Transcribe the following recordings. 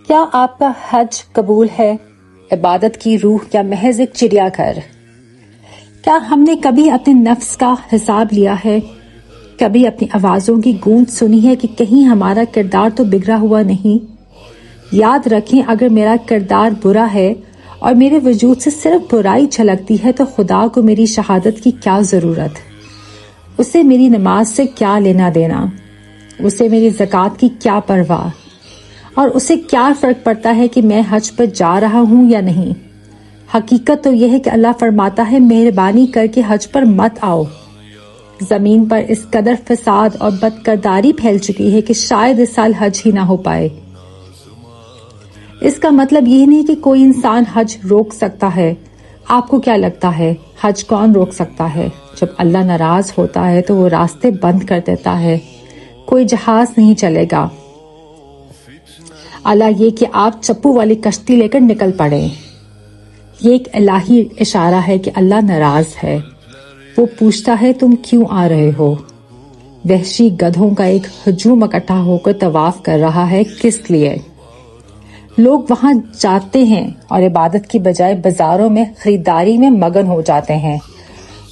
کیا آپ کا حج قبول ہے، عبادت کی روح یا محض ایک چڑیا گھر؟ کیا ہم نے کبھی اپنے نفس کا حساب لیا ہے؟ کبھی اپنی آوازوں کی گونج سنی ہے کہ کہیں ہمارا کردار تو بگڑا ہوا نہیں؟ یاد رکھیں، اگر میرا کردار برا ہے اور میرے وجود سے صرف برائی چھلکتی ہے تو خدا کو میری شہادت کی کیا ضرورت؟ اسے میری نماز سے کیا لینا دینا؟ اسے میری زکوٰۃ کی کیا پرواہ؟ اور اسے کیا فرق پڑتا ہے کہ میں حج پر جا رہا ہوں یا نہیں؟ حقیقت تو یہ ہے کہ اللہ فرماتا ہے، مہربانی کر کے حج پر مت آؤ۔ زمین پر اس قدر فساد اور بدکرداری پھیل چکی ہے کہ شاید اس سال حج ہی نہ ہو پائے۔ اس کا مطلب یہ نہیں کہ کوئی انسان حج روک سکتا ہے۔ آپ کو کیا لگتا ہے حج کون روک سکتا ہے؟ جب اللہ ناراض ہوتا ہے تو وہ راستے بند کر دیتا ہے، کوئی جہاز نہیں چلے گا۔ اللہ یہ کہ آپ چپو والی کشتی لے کر نکل پڑیں۔ یہ ایک الہی اشارہ ہے کہ اللہ ناراض ہے۔ وہ پوچھتا ہے تم کیوں آ رہے ہو؟ وحشی گدھوں کا ایک ہجوم اکٹھا ہو کر طواف کر رہا ہے، کس لیے؟ لوگ وہاں جاتے ہیں اور عبادت کی بجائے بازاروں میں خریداری میں مگن ہو جاتے ہیں۔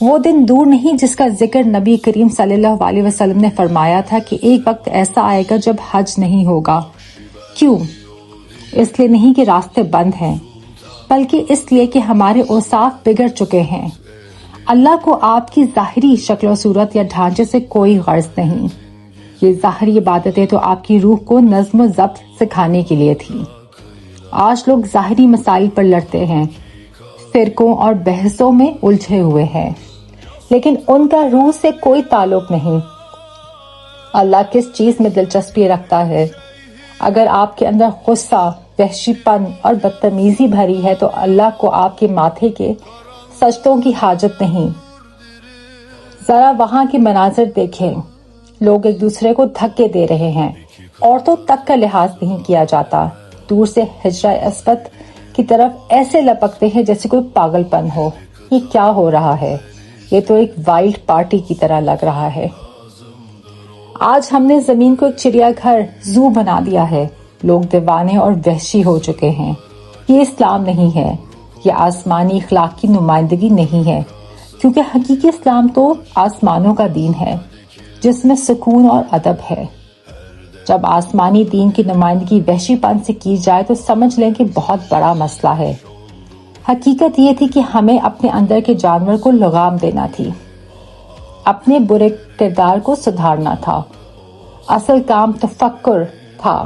وہ دن دور نہیں جس کا ذکر نبی کریم صلی اللہ علیہ وسلم نے فرمایا تھا کہ ایک وقت ایسا آئے گا جب حج نہیں ہوگا۔ کیوں؟ اس لیے نہیں کہ راستے بند ہیں، بلکہ اس لیے کہ ہمارے اوصاف بگڑ چکے ہیں۔ اللہ کو آپ کی ظاہری شکل و صورت یا ڈھانچے سے کوئی غرض نہیں۔ یہ ظاہری عبادتیں تو آپ کی روح کو نظم و ضبط سکھانے کے لیے تھی۔ آج لوگ ظاہری مسائل پر لڑتے ہیں، فرقوں اور بحثوں میں الجھے ہوئے ہیں، لیکن ان کا روح سے کوئی تعلق نہیں۔ اللہ کس چیز میں دلچسپی رکھتا ہے؟ اگر آپ کے اندر غصہ، وحشی پن اور بدتمیزی بھری ہے تو اللہ کو آپ کے ماتھے کے سجدوں کی حاجت نہیں۔ ذرا وہاں کے مناظر دیکھیں، لوگ ایک دوسرے کو دھکے دے رہے ہیں، عورتوں تک کا لحاظ نہیں کیا جاتا، دور سے حجرہ اسود کی طرف ایسے لپکتے ہیں جیسے کوئی پاگل پن ہو۔ یہ کیا ہو رہا ہے؟ یہ تو ایک وائلڈ پارٹی کی طرح لگ رہا ہے۔ آج ہم نے زمین کو ایک چڑیا گھر، زو بنا دیا ہے۔ لوگ دیوانے اور وحشی ہو چکے ہیں۔ یہ اسلام نہیں ہے، یہ آسمانی اخلاق کی نمائندگی نہیں ہے، کیونکہ حقیقی اسلام تو آسمانوں کا دین ہے جس میں سکون اور ادب ہے۔ جب آسمانی دین کی نمائندگی وحشی پن سے کی جائے تو سمجھ لیں کہ بہت بڑا مسئلہ ہے۔ حقیقت یہ تھی کہ ہمیں اپنے اندر کے جانور کو لگام دینا تھی، اپنے برے کردار کو سدھارنا تھا۔ اصل کام تفکر تھا،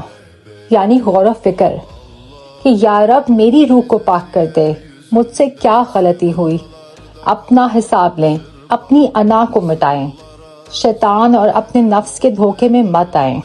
یعنی غور و فکر کہ یا رب میری روح کو پاک کر دے، مجھ سے کیا غلطی ہوئی۔ اپنا حساب لیں، اپنی انا کو مٹائیں، شیطان اور اپنے نفس کے دھوکے میں مت آئیں۔